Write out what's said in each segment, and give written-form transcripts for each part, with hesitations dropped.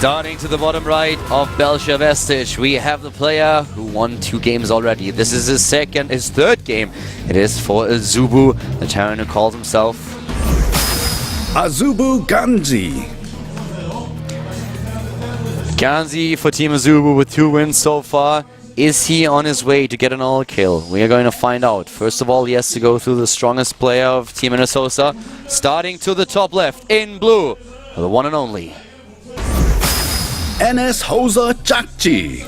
Starting to the bottom right of Belcher Vestige, we have the player who won 2 games already. This is his third game. It is for AZUBU, the Terran who calls himself AZUBU Ganji. Ganji for Team AZUBU with 2 wins so far. Is he on his way to get an all kill? We are going to find out. First of all, he has to go through the strongest player of Team NS HoSeo. Starting to the top left in blue, the one and only NS HoSeo Jakji.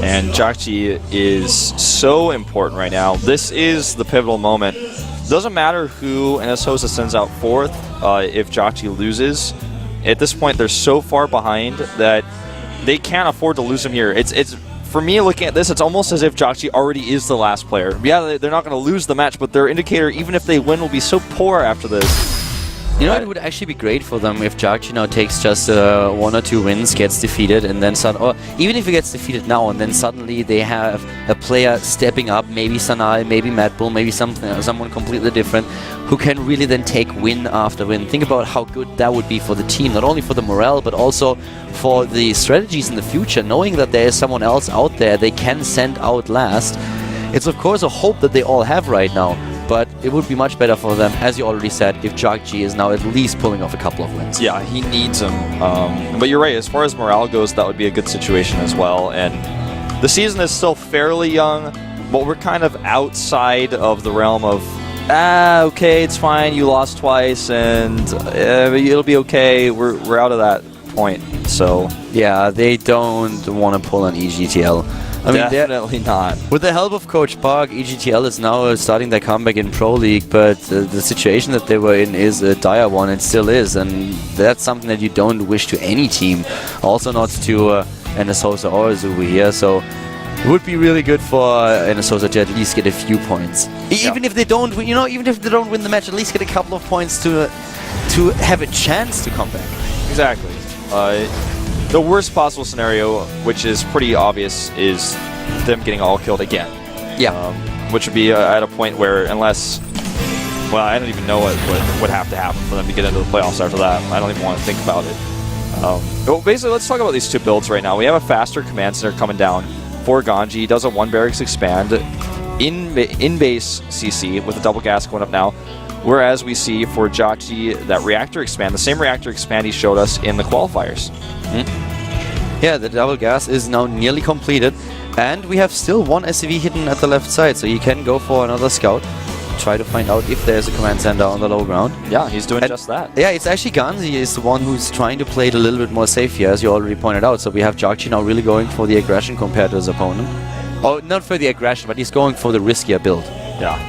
And Jakji is so important right now. This is the pivotal moment. Doesn't matter who NS HoSeo sends out fourth if Jakji loses. At this point, they're so far behind that they can't afford to lose him here. It's for me, looking at this, it's almost as if Jakji already is the last player. Yeah, they're not going to lose the match, but their indicator, even if they win, will be so poor after this. You know, it would actually be great for them if Jakji now takes just 1 or 2 wins, gets defeated, and then or even if he gets defeated now, and then suddenly they have a player stepping up, maybe Sanal, maybe Mad Bull, maybe someone completely different, who can really then take win after win. Think about how good that would be for the team, not only for the morale, but also for the strategies in the future, knowing that there is someone else out there they can send out last. It's of course a hope that they all have right now. But it would be much better for them, as you already said, if Jakji is now at least pulling off a couple of wins. Yeah, he needs them. But you're right, as far as morale goes, that would be a good situation as well. And the season is still fairly young, but we're kind of outside of the realm of, okay, it's fine, you lost twice, and it'll be okay. We're out of that point, so... Yeah, they don't want to pull an EGTL. I mean, definitely not. With the help of Coach Park, EGTL is now starting their comeback in Pro League, but the situation that they were in is a dire one. It still is, and that's something that you don't wish to any team. Also not to NS HoSeo or AZUBU here, so it would be really good for NS HoSeo to at least get a few points. Even if they don't, even if they don't win the match, at least get a couple of points to have a chance to come back. Exactly. The worst possible scenario, which is pretty obvious, is them getting all killed again. Yeah. Which would be at a point where, unless... Well, I don't even know what would have to happen for them to get into the playoffs after that. I don't even want to think about it. Well, basically, let's talk about these 2 builds right now. We have a faster command center coming down for Ganji. He does a 1 barracks expand in base CC with a double gas going up now. Whereas we see for Jakji that reactor expand, the same reactor expand he showed us in the qualifiers. Yeah, the double gas is now nearly completed, and we have still 1 SCV hidden at the left side, so you can go for another scout, try to find out if there's a command center on the low ground. Yeah, he's doing just that. Yeah, it's actually Ganji is the one who's trying to play it a little bit more safe here, as you already pointed out. So we have Jakji now really going for the aggression compared to his opponent. Oh, not for the aggression, but he's going for the riskier build. Yeah.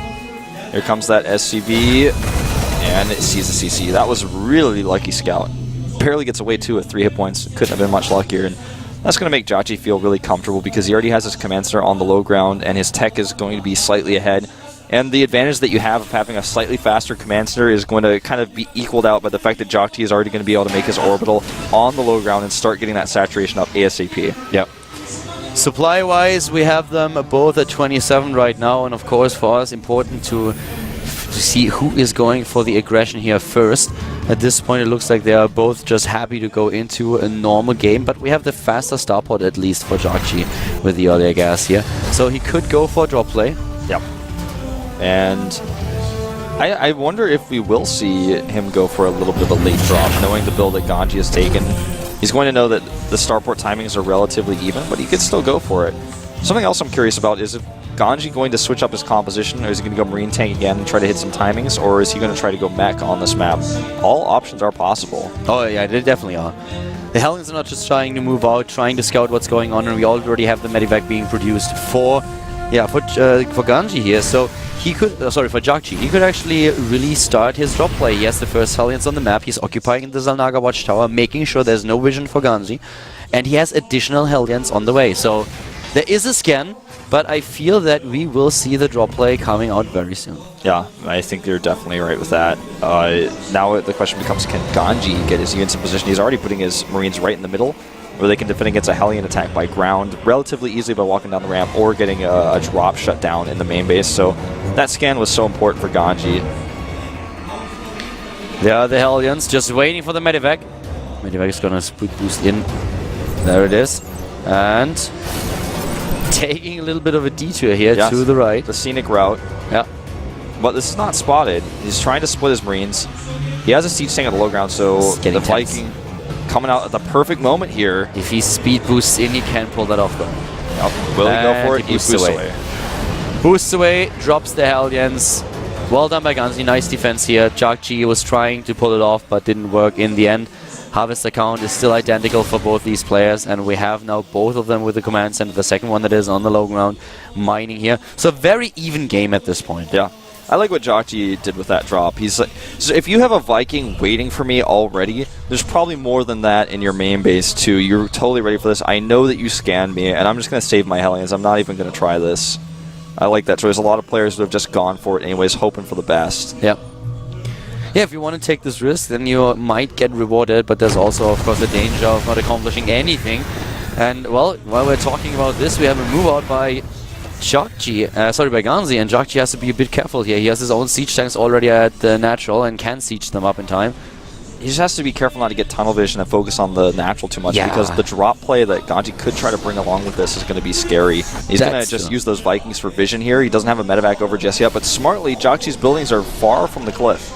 Here comes that SCV, and it sees the CC. That was really lucky scout. Barely gets away too with 3 hit points. Couldn't have been much luckier. And that's going to make Jakji feel really comfortable because he already has his command center on the low ground, and his tech is going to be slightly ahead. And the advantage that you have of having a slightly faster command center is going to kind of be equaled out by the fact that Jakji is already going to be able to make his orbital on the low ground and start getting that saturation up ASAP. Yep. Supply-wise, we have them both at 27 right now, and of course for us important to see who is going for the aggression here first. At this point it looks like they are both just happy to go into a normal game, but we have the faster starport at least for Jakji with the earlier gas here. So he could go for a drop play. Yep. And I wonder if we will see him go for a little bit of a late drop, knowing the build that Ganji has taken. He's going to know that the starport timings are relatively even, but he could still go for it. Something else I'm curious about is if Ganji going to switch up his composition, or is he going to go Marine Tank again and try to hit some timings, or is he going to try to go Mech on this map? All options are possible. Oh yeah, they definitely are. The Hellions are not just trying to move out, trying to scout what's going on, and we already have the Medivac being produced for Ganji here. So he could, for Jakji, he could actually really start his drop play. He has the first Hellions on the map. He's occupying the Zalnaga Watchtower, making sure there's no vision for Ganji, and he has additional Hellions on the way. So there is a scan, but I feel that we will see the drop play coming out very soon. Yeah, I think you're definitely right with that. Now the question becomes, can Ganji get his units in position? He's already putting his Marines right in the middle, where they can defend against a Hellion attack by ground relatively easily by walking down the ramp or getting a drop shut down in the main base. So that scan was so important for Ganji. There are the Hellions just waiting for the Medivac. Medivac is gonna boost in. There it is. And taking a little bit of a detour here to the right. The scenic route. Yeah. But this is not spotted. He's trying to split his Marines. He has a siege tank at the low ground, so the Viking coming out at the perfect moment here. If he speed boosts in, he can pull that off though. Yep. Will he go for it? He boosts away. Boosts away, drops the Hellions. Well done by Ganzi, nice defense here. Jakji was trying to pull it off, but didn't work in the end. Harvester count is still identical for both these players, and we have now both of them with the command center. The second one that is on the low ground, mining here. So very even game at this point. Yeah. I like what Jakji did with that drop. He's like, so if you have a Viking waiting for me already, there's probably more than that in your main base too. You're totally ready for this. I know that you scanned me, and I'm just going to save my Hellions. I'm not even going to try this. I like that choice. A lot of players would have just gone for it anyways, hoping for the best. Yeah. Yeah, if you want to take this risk, then you might get rewarded, but there's also, of course, the danger of not accomplishing anything. And, well, while we're talking about this, we have a move out by Jakji, by Ganzi, and Jakji has to be a bit careful here. He has his own siege tanks already at the natural and can siege them up in time. He just has to be careful not to get tunnel vision and focus on the natural too much, because the drop play that Ganji could try to bring along with this is going to be scary. He's going to just use those Vikings for vision here. He doesn't have a medevac over just yet, but smartly, Jakji's buildings are far from the cliff.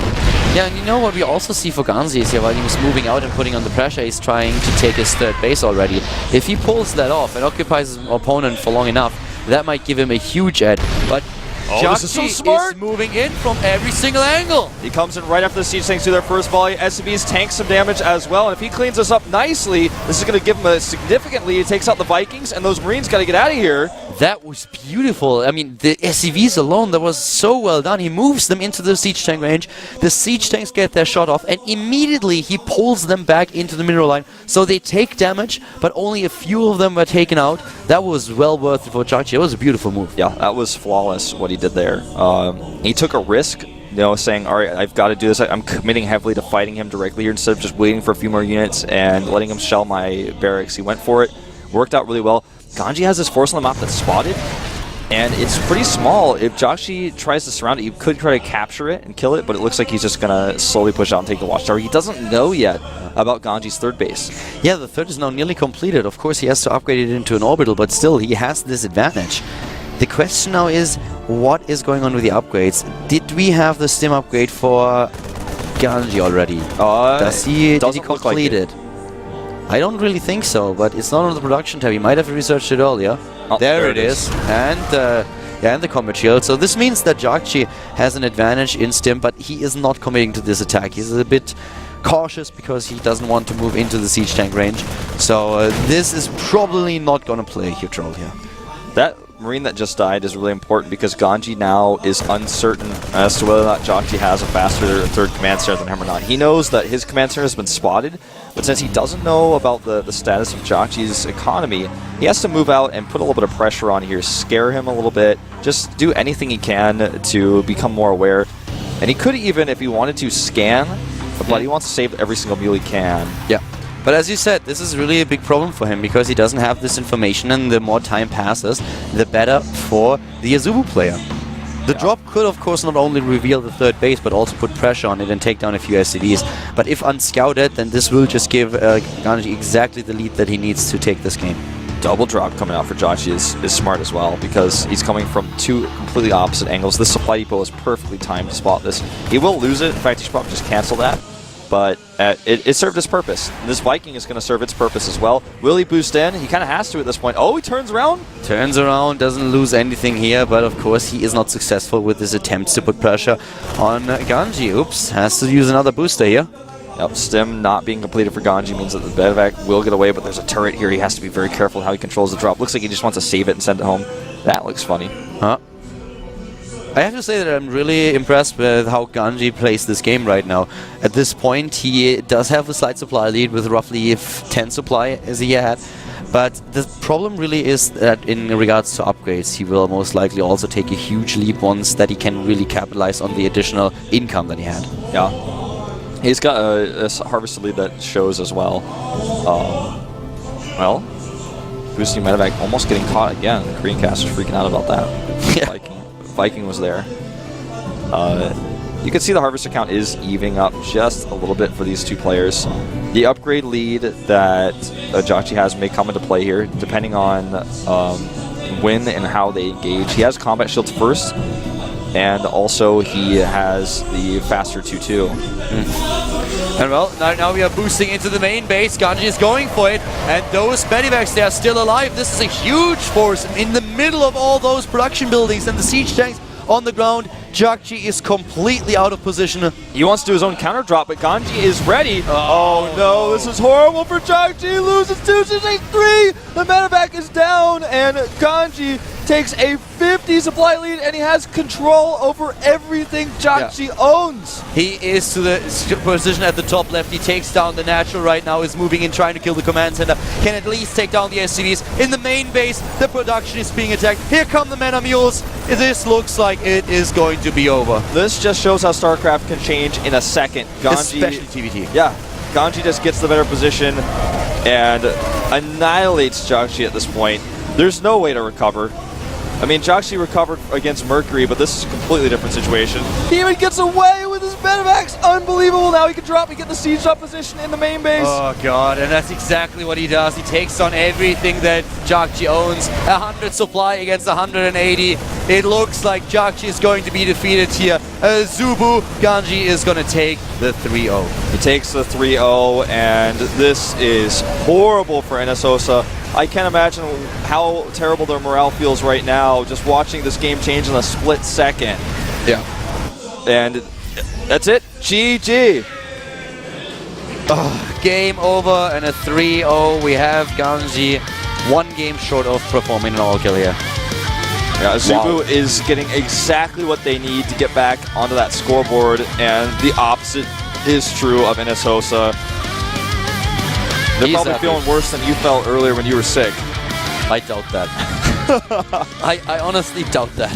Yeah, and you know what we also see for Ganzi is here, while he was moving out and putting on the pressure, he's trying to take his third base already. If he pulls that off and occupies his opponent for long enough, that might give him a huge edge. But Jakji is moving in from every single angle. He comes in right after the siege tanks do their first volley. SCVs tank some damage as well, and if he cleans this up nicely, this is going to give him a significant lead. He takes out the Vikings, and those Marines got to get out of here. That was beautiful. I mean, the SCVs alone, that was so well done. He moves them into the siege tank range. The siege tanks get their shot off, and immediately he pulls them back into the mineral line. So they take damage, but only a few of them were taken out. That was well worth it for Jakji. It was a beautiful move. Yeah, that was flawless what he did there. He took a risk, saying, all right, I've got to do this. I'm committing heavily to fighting him directly here instead of just waiting for a few more units and letting him shell my barracks. He went for it. Worked out really well. Ganji has this force on the map that's spotted, and it's pretty small. If Jakji tries to surround it, you could try to capture it and kill it, but it looks like he's just going to slowly push out and take the watchtower. He doesn't know yet about Ganji's third base. Yeah, the third is now nearly completed. Of course, he has to upgrade it into an orbital, but still, he has this advantage. The question now is, what is going on with the upgrades? Did we have the stim upgrade for Ganji already? Did he complete it? I don't really think so, but it's not on the production tab. You might have researched it earlier. Oh, there it is. And and the combat shield. So this means that Jakji has an advantage in stim, but he is not committing to this attack. He's a bit cautious because he doesn't want to move into the siege tank range. So this is probably not going to play a huge role here. That Marine that just died is really important because Ganji now is uncertain as to whether or not Jakji has a faster third command center than him or not. He knows that his command center has been spotted, but since he doesn't know about the status of Jakji's economy, he has to move out and put a little bit of pressure on here, scare him a little bit, just do anything he can to become more aware. And he could even, if he wanted to, scan, but he wants to save every single mule he can. Yeah. But as you said, this is really a big problem for him because he doesn't have this information, and the more time passes, the better for the AZUBU player. The drop could, of course, not only reveal the third base, but also put pressure on it and take down a few SCVs. But if unscouted, then this will just give Ganji exactly the lead that he needs to take this game. Double drop coming out for Jakji is smart as well because he's coming from two completely opposite angles. This supply depot is perfectly timed to spot this. He will lose it. In fact, he should probably just cancel that. But it served its purpose. And this Viking is going to serve its purpose as well. Will he boost in? He kind of has to at this point. Oh, he turns around? Turns around, doesn't lose anything here, but of course he is not successful with his attempts to put pressure on Ganji. Oops, has to use another booster here. Yep, stim not being completed for Ganji means that the medevac will get away, but there's a turret here. He has to be very careful how he controls the drop. Looks like he just wants to save it and send it home. That looks funny. Huh? I have to say that I'm really impressed with how Ganji plays this game right now. At this point, he does have a slight supply lead with roughly 10 supply as he had. But the problem really is that in regards to upgrades, he will most likely also take a huge leap once that he can really capitalize on the additional income that he had. Yeah. He's got a harvested lead that shows as well. Well, boosting medevac almost getting caught again. The Korean caster's freaking out about that. Yeah. Viking was there. You can see the Harvester count is evening up just a little bit for these two players. The upgrade lead that Jacchi has may come into play here, depending on when and how they engage. He has combat shields first, and also he has the faster 2-2. And well, now we are boosting into the main base. Ganji is going for it, and those medivacs, they are still alive. This is a huge force in the middle of all those production buildings and the siege tanks on the ground. Jacchi is completely out of position. He wants to do his own counter drop, but Ganji is ready. Oh no, this is horrible for Jacchi. He loses 2, 6, 8, 3. The medevac is down, and Ganji takes a 50 supply lead, and he has control over everything Jacchi owns. He is to the position at the top left. He takes down the natural right now, is moving in, trying to kill the command center. Can at least take down the SCVs. In the main base, the production is being attacked. Here come the mana mules. This looks like it is going to be over. This just shows how StarCraft can change in a second. Ganji, especially TVT. Yeah, Ganji just gets the better position and annihilates Jacchi at this point. There's no way to recover. I mean, Jacchi recovered against Mercury, but this is a completely different situation. He even gets away with his medevacs. Unbelievable. Now he can drop and get the siege up position in the main base. Oh god, and that's exactly what he does. He takes on everything that Jacchi owns. 100 supply against 180. It looks like Jacchi is going to be defeated here. AZUBU, Ganji is going to take the 3-0. He takes the 3-0, and this is horrible for NS HoSeo. I can't imagine how terrible their morale feels right now, just watching this game change in a split second. Yeah. And that's it. GG. Game over and a 3-0. We have Ganji 1 game short of performing an all-kill here. Yeah, AZUBU is getting exactly what they need to get back onto that scoreboard, and the opposite is true of NS HoSeo. They're probably feeling worse than you felt earlier when you were sick. I doubt that. I honestly doubt that.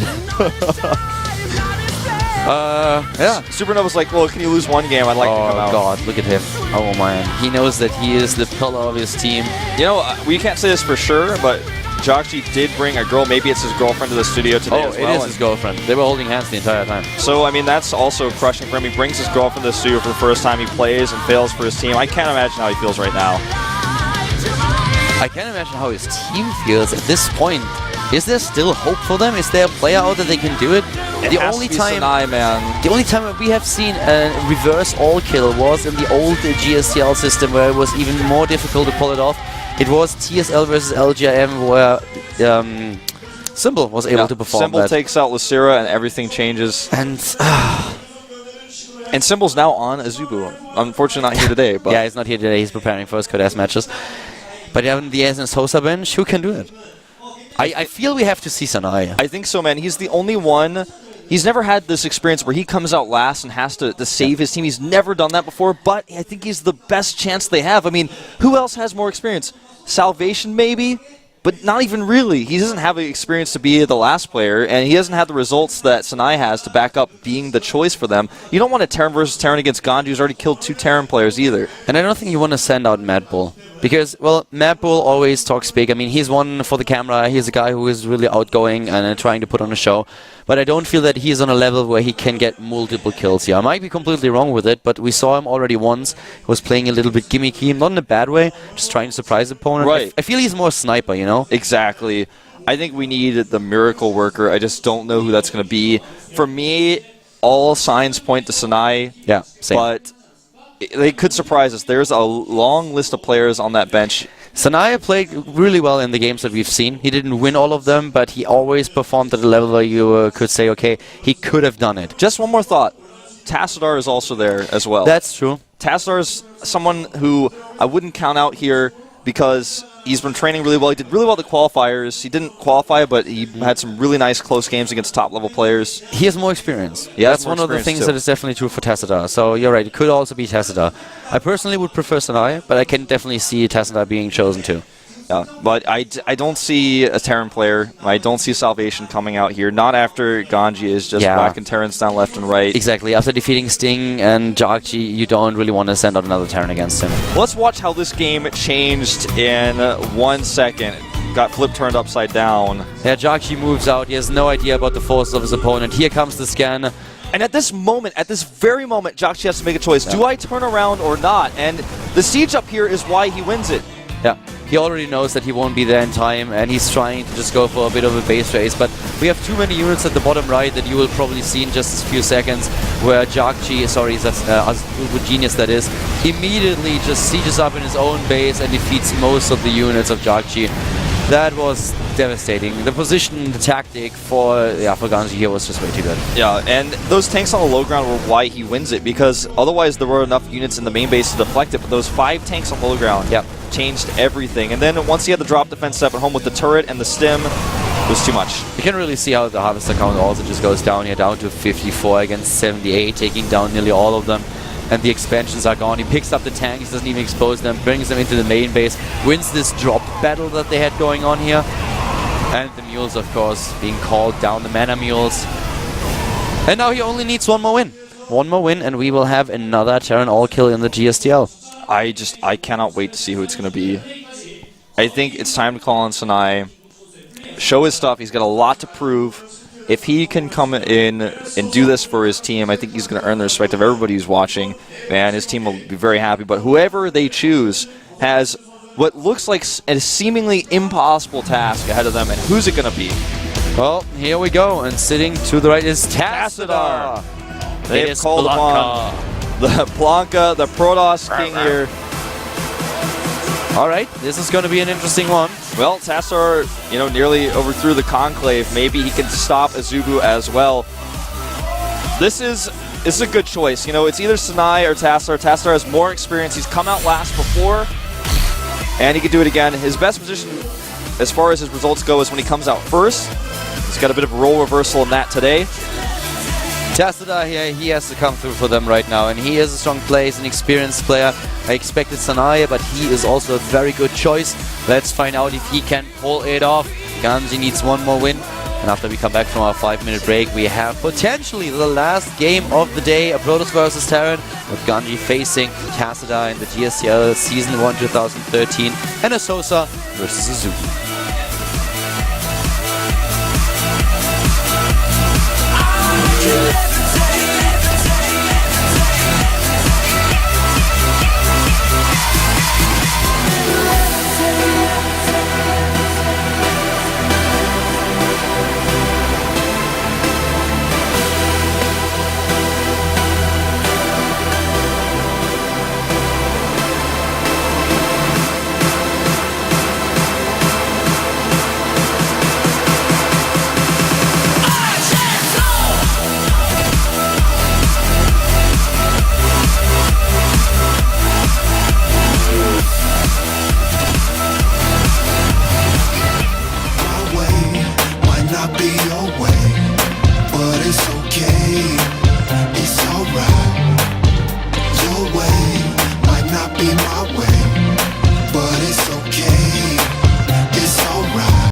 Yeah. Supernova's like, well, can you lose 1 game? I'd like to come out. Oh god, look at him. Oh man. He knows that he is the pillar of his team. You know, we can't say this for sure, but Jacchi did bring a girl, maybe it's his girlfriend, to the studio today as well. Oh, it is his girlfriend. They were holding hands the entire time. So, I mean, that's also crushing for him. He brings his girlfriend to the studio for the first time. He plays and fails for his team. I can't imagine how he feels right now. I can't imagine how his team feels at this point. Is there still hope for them? Is there a player out that they can do it? The only time we have seen a reverse all-kill was in the old GSTL system, where it was even more difficult to pull it off. It was TSL versus LGIM, where Symbol was able to perform Symbol that. takes out Lucira and everything changes. And Symbol's now on AZUBU. Unfortunately not here today. But yeah, he's not here today. He's preparing for his Codex matches. But on the NS HoSeo bench, who can do it? I feel we have to see Sanai. I think so, man. He's the only one. He's never had this experience where he comes out last and has to save his team. He's never done that before, but I think he's the best chance they have. I mean, who else has more experience? Salvation, maybe? But not even really. He doesn't have the experience to be the last player, and he doesn't have the results that Sanai has to back up being the choice for them. You don't want a Terran versus Terran against Ganji, who's already killed 2 Terran players either. And I don't think you want to send out Mad Bull. Because, well, Mad Bull always talks big. I mean, he's one for the camera. He's a guy who is really outgoing and trying to put on a show. But I don't feel that he's on a level where he can get multiple kills here. I might be completely wrong with it, but we saw him already once. He was playing a little bit gimmicky, not in a bad way, just trying to surprise the opponent. Right. I feel he's more sniper, you know? Exactly. I think we need the miracle worker. I just don't know who that's going to be. For me, all signs point to Sanai. Yeah, same. But they could surprise us. There's a long list of players on that bench. Sanaya played really well in the games that we've seen. He didn't win all of them, but he always performed at a level where you could say, okay, he could have done it. Just one more thought. Tassadar is also there as well. That's true. Tassadar is someone who I wouldn't count out here because he's been training really well. He did really well at the qualifiers. He didn't qualify, but he had some really nice close games against top-level players. He has more experience. Yeah, that's one of the things that is definitely true for Tassadar. So you're right, it could also be Tassadar. I personally would prefer Sanai, but I can definitely see Tassadar being chosen too. Yeah, but I don't see a Terran player. I don't see Salvation coming out here. Not after Ganji is just whacking Terrans down left and right. Exactly. After defeating Sting and Jacchi, you don't really want to send out another Terran against him. Let's watch how this game changed in 1 second. Got turned upside down. Yeah, Jacchi moves out. He has no idea about the forces of his opponent. Here comes the scan. And at this moment, at this very moment, Jakchi has to make a choice. Do I turn around or not? And the siege up here is why he wins it. Yeah, he already knows that he won't be there in time, and he's trying to just go for a bit of a base race. But we have too many units at the bottom right that you will probably see in just a few seconds, where Jakchi, sorry, that's AZUBU Genius that is, immediately just sieges up in his own base and defeats most of the units of Jakchi. That was devastating. The position, the tactic for Ganji here was just way too good. Yeah, and those tanks on the low ground were why he wins it, because otherwise there were enough units in the main base to deflect it, but those 5 tanks on low ground changed everything. And then once he had the drop defense set up at home with the turret and the stim, it was too much. You can really see how the Harvester count also just goes down here, down to 54 against 78, taking down nearly all of them. And the expansions are gone. He picks up the tanks, doesn't even expose them, brings them into the main base, wins this drop battle that they had going on here. And the mules, of course, being called down, the mana mules. And now he only needs one more win. One more win, and we will have another Terran all-kill in the GSTL. I cannot wait to see who it's going to be. I think it's time to call on Sanai, show his stuff. He's got a lot to prove. If he can come in and do this for his team, I think he's going to earn the respect of everybody who's watching. Man, his team will be very happy. But whoever they choose has what looks like a seemingly impossible task ahead of them. And who's it going to be? Well, here we go. And sitting to the right is Tassadar. They have called upon the Blanca, the Protoss King here. All right, this is going to be an interesting one. Well, Tassadar, nearly overthrew the Conclave. Maybe he can stop AZUBU as well. This is a good choice. It's either Sanai or Tassadar. Tassadar has more experience. He's come out last before, and he can do it again. His best position, as far as his results go, is when he comes out first. He's got a bit of a role reversal in that today. Tassadar here, he has to come through for them right now, and he is a strong player, he's an experienced player. I expected Sanai, but he is also a very good choice. Let's find out if he can pull it off. Ganji needs one more win, and after we come back from our 5-minute break, we have potentially the last game of the day, a Protoss versus Terran, with Ganji facing Tassadar in the GSTL Season 1 2013, and NS HoSeo versus AZUBU.